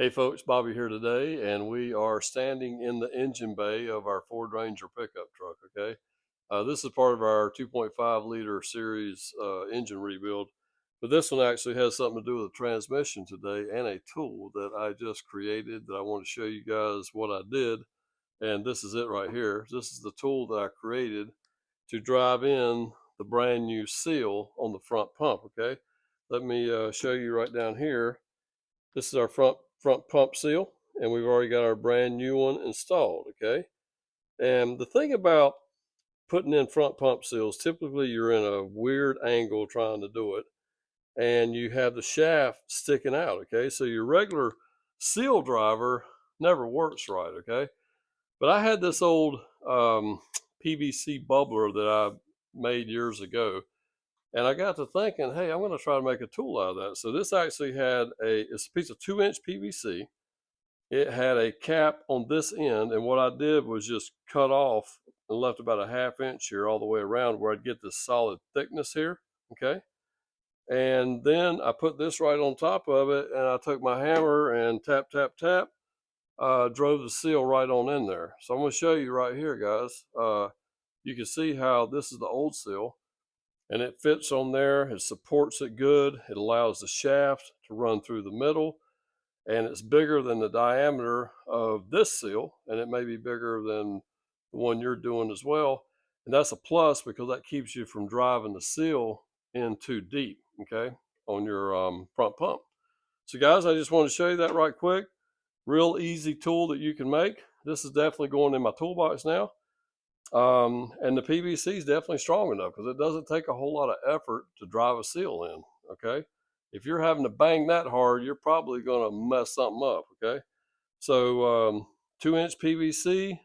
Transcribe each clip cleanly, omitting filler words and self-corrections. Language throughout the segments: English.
Hey folks, Bobby here today, and we are standing in the engine bay of our Ford Ranger pickup truck, okay? This is part of our 2.5 liter series engine rebuild, but this one actually has something to do with the transmission today and a tool that I just created that I want to show you guys what I did. And this is it right here. This is the tool that I created to drive in the brand new seal on the front pump, okay? Let me show you right down here. This is our front pump seal, and we've already got our brand new one installed, okay? And the thing about putting in front pump seals, typically you're in a weird angle trying to do it, and you have the shaft sticking out, okay? So your regular seal driver never works right, okay? But I had this old PVC bubbler that I made years ago, and I got to thinking, hey, I'm going to try to make a tool out of that. So this actually it's a piece of 2-inch PVC. It had a cap on this end, and what I did was just cut off and left about a 1/2 inch here all the way around where I'd get this solid thickness here, okay? And then I put this right on top of it, and I took my hammer and tap, tap, tap, drove the seal right on in there. So I'm gonna show you right here, guys. You can see how this is the old seal, and it fits on there. It supports it good. It allows the shaft to run through the middle, and it's bigger than the diameter of this seal, and it may be bigger than the one you're doing as well. And that's a plus because that keeps you from driving the seal in too deep, okay, on your front pump. So guys, I just want to show you that right quick. Real easy tool that you can make. This is definitely going in my toolbox now. And the PVC is definitely strong enough because it doesn't take a whole lot of effort to drive a seal in, okay? If you're having to bang that hard, you're probably going to mess something up, okay? So 2-inch PVC,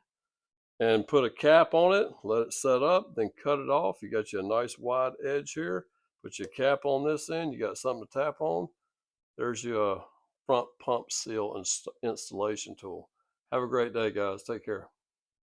and put a cap on it, let it set up, then cut it off. You got you a nice wide edge here. Put your cap on this end, you got something to tap on. There's your front pump seal installation tool. Have a great day, guys. Take care.